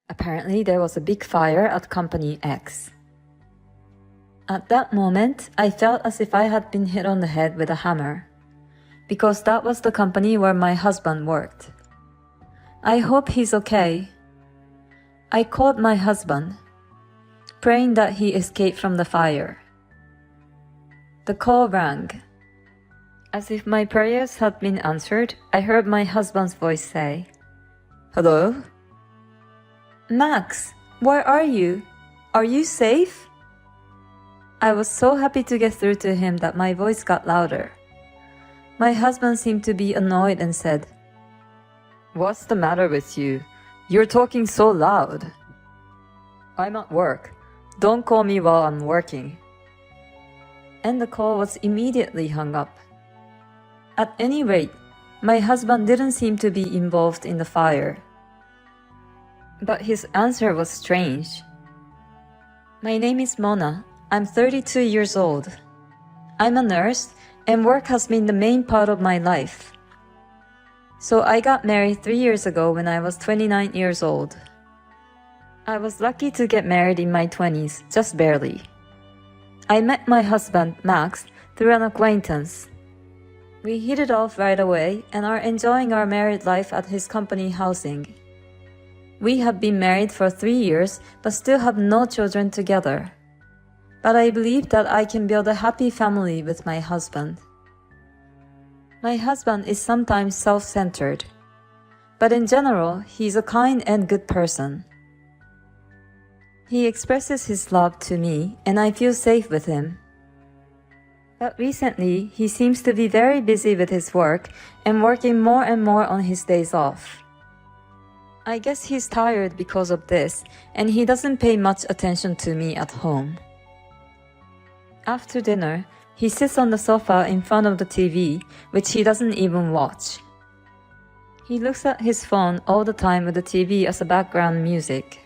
Apparently, there was a big fire at Company X. At that moment, I felt as if I had been hit on the head with a hammer, because that was the company where my husband worked. I hope he's okay. I called my husband, praying that he escaped from the fire. The call rang. As if my prayers had been answered, I heard my husband's voice say, "Hello? Max, where are you? Are you safe?" I was so happy to get through to him that my voice got louder. My husband seemed to be annoyed and said, "What's the matter with you? You're talking so loud." "I'm at work. Don't call me while I'm working." And the call was immediately hung up. At any rate, my husband didn't seem to be involved in the fire. But his answer was strange. "My name is Mona. I'm 32 years old. I'm a nurse, and work has been the main part of my life. So I got married 3 years ago when I was 29 years old. I was lucky to get married in my 20s, just barely. I met my husband, Max, through an acquaintance. We hit it off right away and are enjoying our married life at his company housing. We have been married for 3 years but still have no children together. But I believe that I can build a happy family with my husband. My husband is sometimes self-centered, but in general, he's a kind and good person. He expresses his love to me and I feel safe with him. But recently, he seems to be very busy with his work and working more and more on his days off. I guess he's tired because of this, and he doesn't pay much attention to me at home. After dinner, he sits on the sofa in front of the TV, which he doesn't even watch. He looks at his phone all the time with the TV as a background music.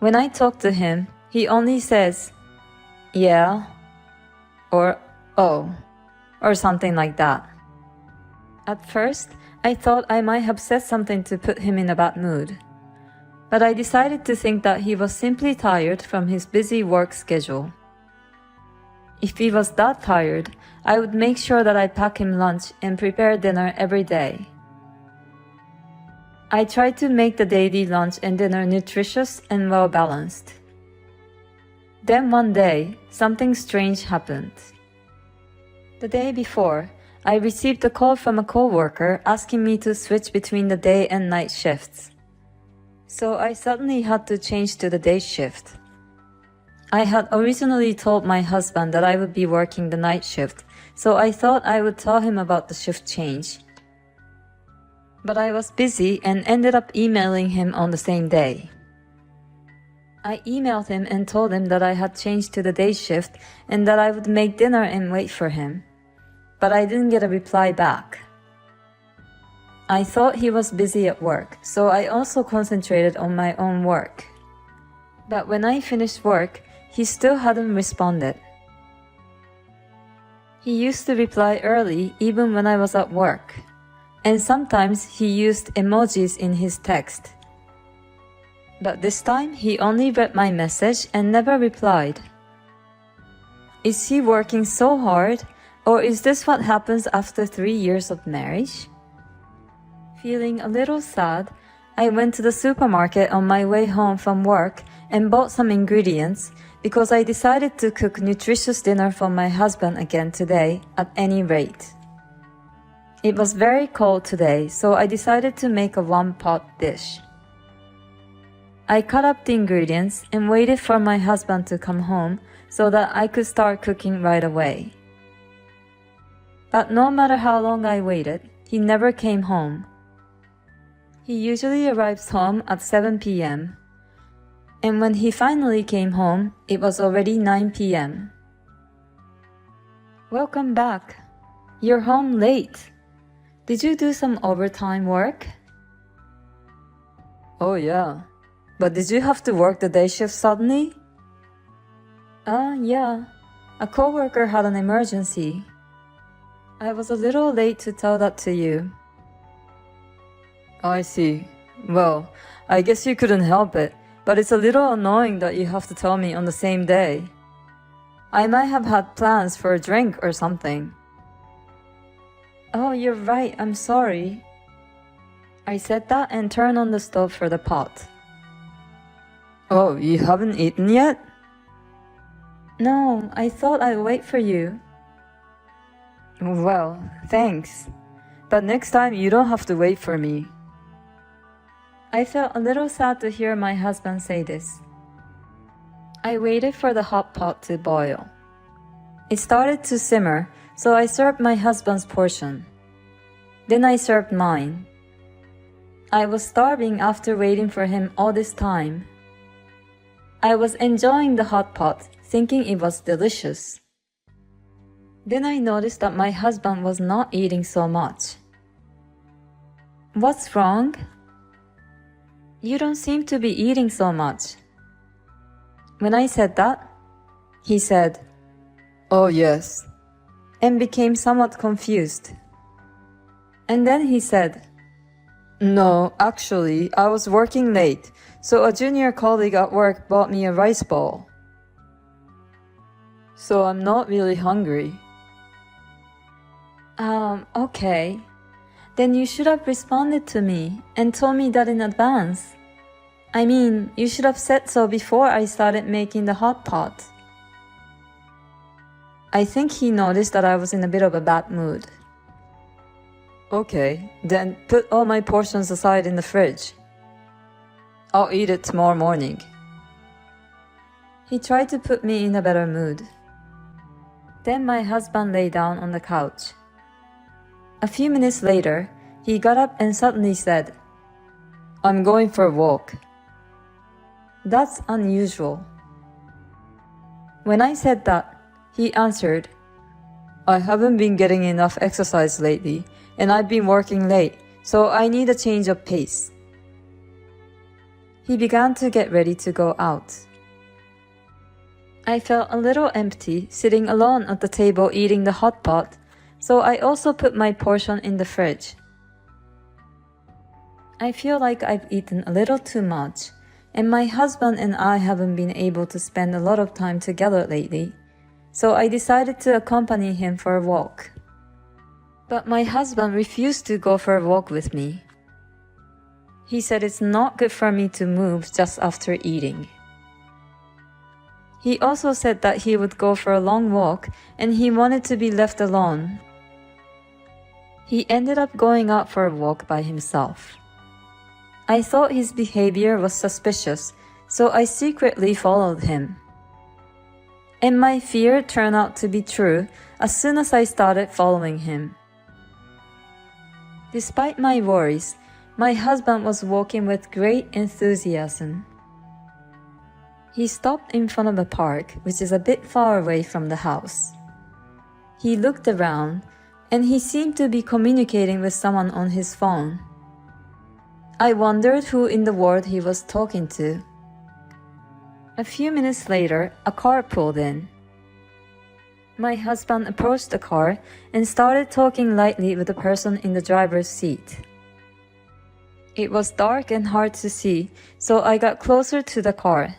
When I talk to him, he only says, "Yeah," or "Oh," or something like that. At first, I thought I might have said something to put him in a bad mood. But I decided to think that he was simply tired from his busy work schedule. If he was that tired, I would make sure that I pack him lunch and prepare dinner every day. I try to make the daily lunch and dinner nutritious and well-balanced. Then one day, something strange happened. The day before, I received a call from a coworker asking me to switch between the day and night shifts. So I suddenly had to change to the day shift. I had originally told my husband that I would be working the night shift, so I thought I would tell him about the shift change. But I was busy and ended up emailing him on the same day. I emailed him and told him that I had changed to the day shift and that I would make dinner and wait for him. But I didn't get a reply back. I thought he was busy at work, so I also concentrated on my own work. But when I finished work, he still hadn't responded. He used to reply early even when I was at work, and sometimes he used emojis in his text. But this time, he only read my message and never replied. Is he working so hard, or is this what happens after 3 years of marriage? Feeling a little sad, I went to the supermarket on my way home from work and bought some ingredients because I decided to cook nutritious dinner for my husband again today at any rate. It was very cold today, so I decided to make a one-pot dish. I cut up the ingredients and waited for my husband to come home so that I could start cooking right away. But no matter how long I waited, he never came home. He usually arrives home at 7 p.m. And when he finally came home, it was already 9 p.m. Welcome back. You're home late. Did you do some overtime work? Oh yeah. But did you have to work the day shift suddenly? Yeah. A coworker had an emergency. I was a little late to tell that to you. I see. Well, I guess you couldn't help it, but it's a little annoying that you have to tell me on the same day. I might have had plans for a drink or something. Oh, you're right, I'm sorry. I said that and turned on the stove for the pot. Oh, you haven't eaten yet? No, I thought I'd wait for you. Well, thanks. But next time you don't have to wait for me. I felt a little sad to hear my husband say this. I waited for the hot pot to boil. It started to simmer, so I served my husband's portion. Then I served mine. I was starving after waiting for him all this time. I was enjoying the hot pot, thinking it was delicious. Then I noticed that my husband was not eating so much. What's wrong? You don't seem to be eating so much. When I said that, he said, "Oh yes," and became somewhat confused. And then he said, "No, actually, I was working late, so a junior colleague at work bought me a rice ball. So I'm not really hungry." Okay. Then you should have responded to me and told me that in advance. I mean, you should have said so before I started making the hot pot. I think he noticed that I was in a bit of a bad mood. Okay, then put all my portions aside in the fridge. I'll eat it tomorrow morning. He tried to put me in a better mood. Then my husband lay down on the couch. A few minutes later, he got up and suddenly said, "I'm going for a walk." That's unusual. When I said that, he answered, "I haven't been getting enough exercise lately, and I've been working late, so I need a change of pace." He began to get ready to go out. I felt a little empty sitting alone at the table eating the hot pot, so I also put my portion in the fridge. I feel like I've eaten a little too much, and my husband and I haven't been able to spend a lot of time together lately, so I decided to accompany him for a walk. But my husband refused to go for a walk with me. He said it's not good for me to move just after eating. He also said that he would go for a long walk and he wanted to be left alone. He ended up going out for a walk by himself. I thought his behavior was suspicious, so I secretly followed him. And my fear turned out to be true as soon as I started following him. Despite my worries, my husband was walking with great enthusiasm. He stopped in front of a park, which is a bit far away from the house. He looked around, and he seemed to be communicating with someone on his phone. I wondered who in the world he was talking to. A few minutes later, a car pulled in. My husband approached the car and started talking lightly with the person in the driver's seat. It was dark and hard to see, so I got closer to the car.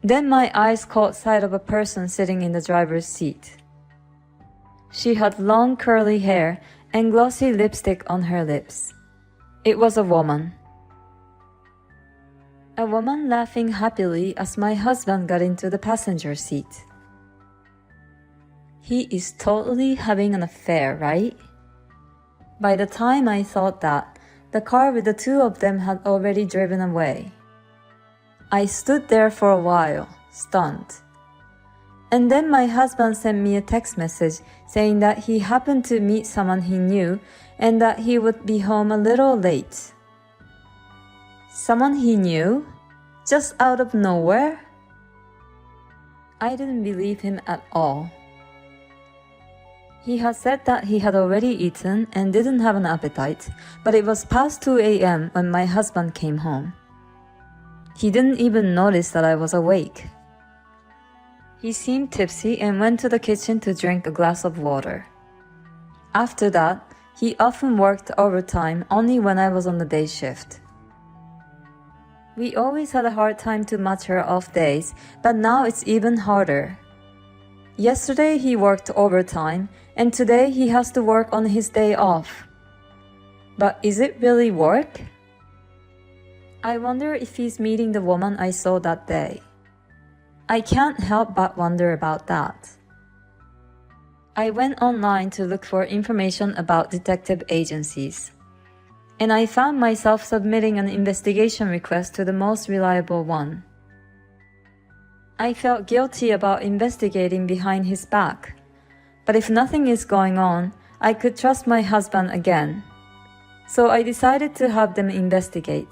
Then my eyes caught sight of a person sitting in the driver's seat. She had long curly hair and glossy lipstick on her lips. It was a woman. A woman laughing happily as my husband got into the passenger seat. He is totally having an affair, right? By the time I thought that, the car with the two of them had already driven away. I stood there for a while, stunned. And then my husband sent me a text message saying that he happened to meet someone he knew and that he would be home a little late. Someone he knew? Just out of nowhere? I didn't believe him at all. He had said that he had already eaten and didn't have an appetite, but it was past 2 a.m. when my husband came home. He didn't even notice that I was awake. He seemed tipsy and went to the kitchen to drink a glass of water. After that, he often worked overtime only when I was on the day shift. We always had a hard time to match her off days, but now it's even harder. Yesterday he worked overtime, and today he has to work on his day off. But is it really work? I wonder if he's meeting the woman I saw that day. I can't help but wonder about that. I went online to look for information about detective agencies, and I found myself submitting an investigation request to the most reliable one. I felt guilty about investigating behind his back, but if nothing is going on, I could trust my husband again. So I decided to have them investigate.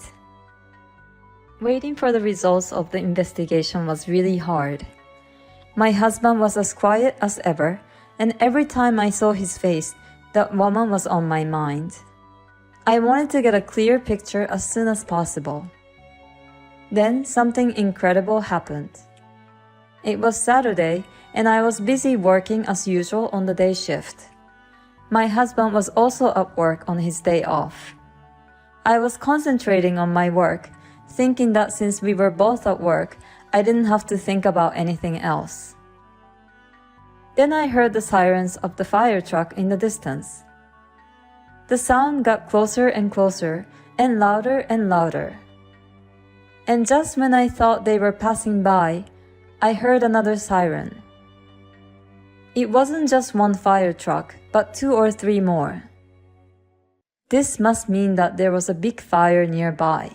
Waiting for the results of the investigation was really hard. My husband was as quiet as ever, and every time I saw his face, that woman was on my mind. I wanted to get a clear picture as soon as possible. Then something incredible happened. It was Saturday, and I was busy working as usual on the day shift. My husband was also at work on his day off. I was concentrating on my work, thinking that since we were both at work, I didn't have to think about anything else. Then I heard the sirens of the fire truck in the distance. The sound got closer and closer, and louder and louder. And just when I thought they were passing by, I heard another siren. It wasn't just one fire truck, but 2 or 3 more. This must mean that there was a big fire nearby.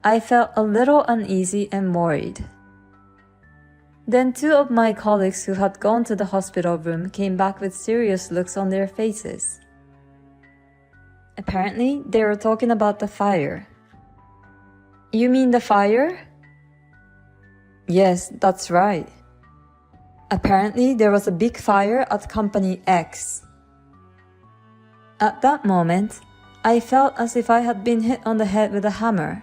I felt a little uneasy and worried. Then 2 of my colleagues who had gone to the hospital room came back with serious looks on their faces. Apparently, they were talking about the fire. You mean the fire? Yes, that's right. Apparently, there was a big fire at Company X. At that moment, I felt as if I had been hit on the head with a hammer,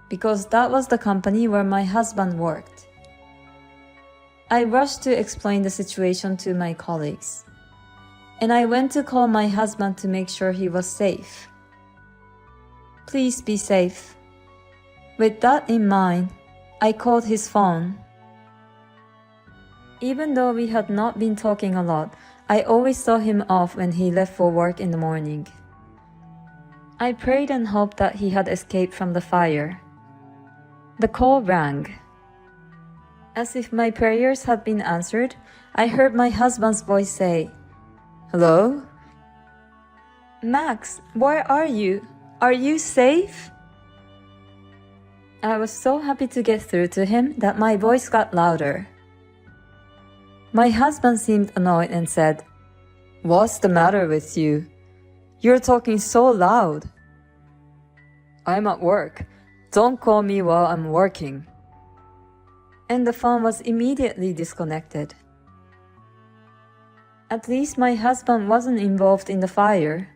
because that was the company where my husband worked. I rushed to explain the situation to my colleagues, and I went to call my husband to make sure he was safe. Please be safe. With that in mind, I called his phone. Even though we had not been talking a lot, I always saw him off when he left for work in the morning. I prayed and hoped that he had escaped from the fire. The call rang. As if my prayers had been answered, I heard my husband's voice say, "Hello? Max, where are you? Are you safe?" I was so happy to get through to him that my voice got louder. My husband seemed annoyed and said, "What's the matter with you? You're talking so loud." "I'm at work. Don't call me while I'm working." And the phone was immediately disconnected. At least my husband wasn't involved in the fire.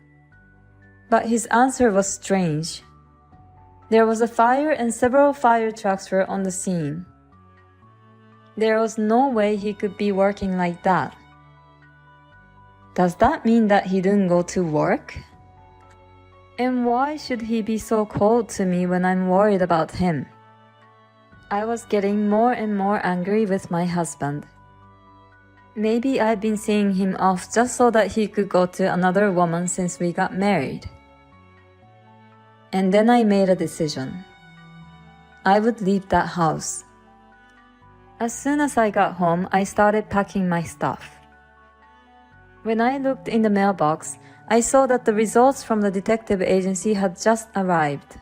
But his answer was strange. There was a fire and several fire trucks were on the scene. There was no way he could be working like that. Does that mean that he didn't go to work? And why should he be so cold to me when I'm worried about him? I was getting more and more angry with my husband. Maybe I'd been seeing him off just so that he could go to another woman since we got married. And then I made a decision. I would leave that house. As soon as I got home, I started packing my stuff. When I looked in the mailbox, I saw that the results from the detective agency had just arrived.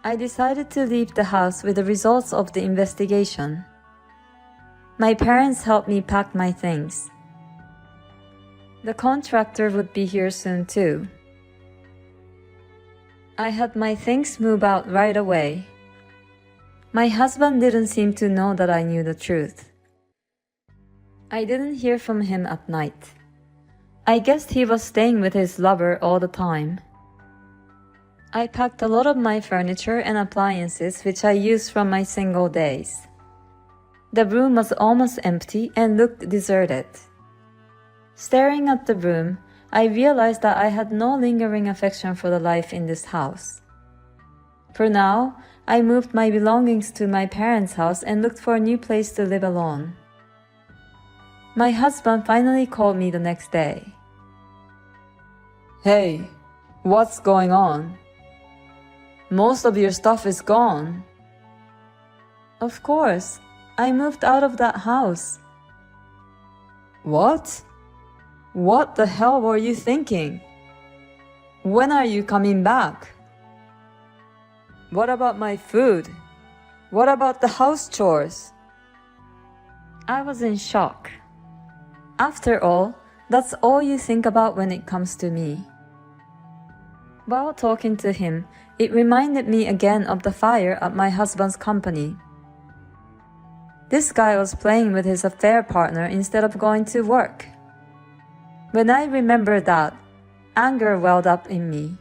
I decided to leave the house with the results of the investigation. My parents helped me pack my things. The contractor would be here soon too. I had my things move out right away. My husband didn't seem to know that I knew the truth. I didn't hear from him at night. I guessed he was staying with his lover all the time. I packed a lot of my furniture and appliances which I used from my single days. The room was almost empty and looked deserted. Staring at the room, I realized that I had no lingering affection for the life in this house. For now, I moved my belongings to my parents' house and looked for a new place to live alone. My husband finally called me the next day. Hey, what's going on? Most of your stuff is gone. Of course, I moved out of that house. What? What the hell were you thinking? When are you coming back? What about my food? What about the house chores? I was in shock. After all, that's all you think about when it comes to me. While talking to him, it reminded me again of the fire at my husband's company. This guy was playing with his affair partner instead of going to work. When I remembered that, anger welled up in me.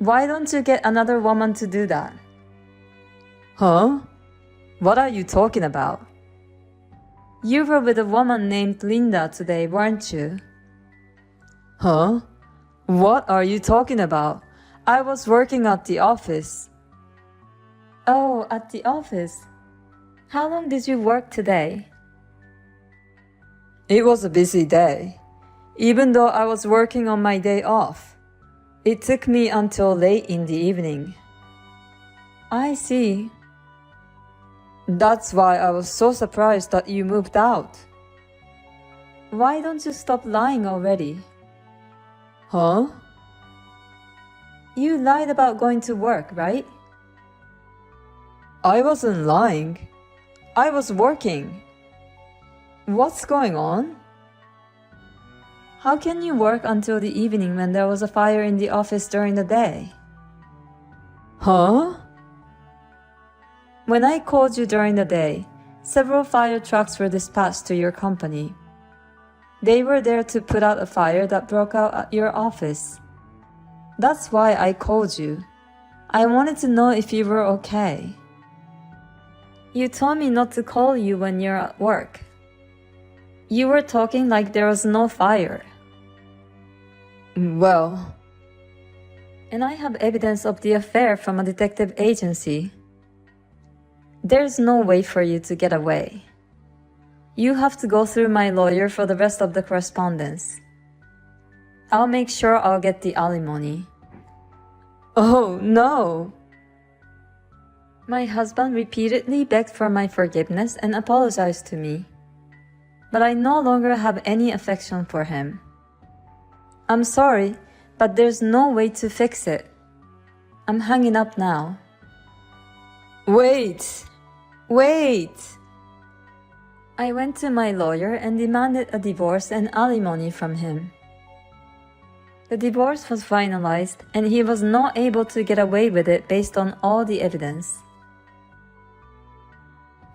Why don't you get another woman to do that? Huh? What are you talking about? You were with a woman named Linda today, weren't you? Huh? What are you talking about? I was working at the office. Oh, at the office. How long did you work today? It was a busy day, even though I was working on my day off. It took me until late in the evening. I see. That's why I was so surprised that you moved out. Why don't you stop lying already? Huh? You lied about going to work, right? I wasn't lying. I was working. What's going on? How can you work until the evening when there was a fire in the office during the day? Huh? When I called you during the day, several fire trucks were dispatched to your company. They were there to put out a fire that broke out at your office. That's why I called you. I wanted to know if you were okay. You told me not to call you when you're at work. You were talking like there was no fire. Well, and I have evidence of the affair from a detective agency. There's no way for you to get away. You have to go through my lawyer for the rest of the correspondence. I'll make sure I'll get the alimony. Oh no! My husband repeatedly begged for my forgiveness and apologized to me. But I no longer have any affection for him. I'm sorry, but there's no way to fix it. I'm hanging up now. Wait! Wait! I went to my lawyer and demanded a divorce and alimony from him. The divorce was finalized and he was not able to get away with it based on all the evidence.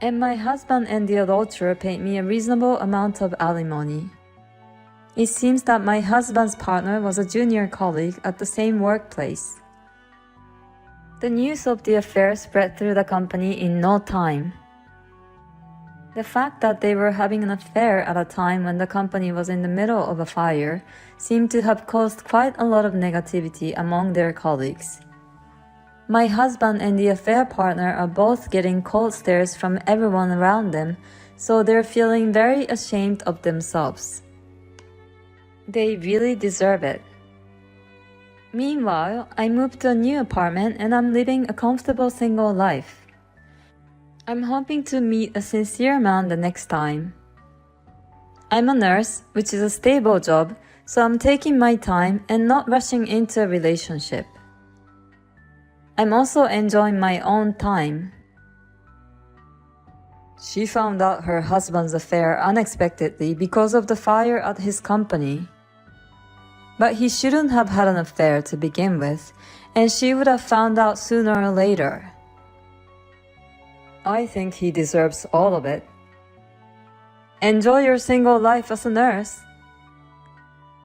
And my husband and the adulterer paid me a reasonable amount of alimony. It seems that my husband's partner was a junior colleague at the same workplace. The news of the affair spread through the company in no time. The fact that they were having an affair at a time when the company was in the middle of a fire seemed to have caused quite a lot of negativity among their colleagues. My husband and the affair partner are both getting cold stares from everyone around them, so they're feeling very ashamed of themselves. They really deserve it. Meanwhile, I moved to a new apartment and I'm living a comfortable single life. I'm hoping to meet a sincere man the next time. I'm a nurse, which is a stable job, so I'm taking my time and not rushing into a relationship. I'm also enjoying my own time. She found out her husband's affair unexpectedly because of the fire at his company. But he shouldn't have had an affair to begin with, and she would have found out sooner or later. I think he deserves all of it. Enjoy your single life as a nurse.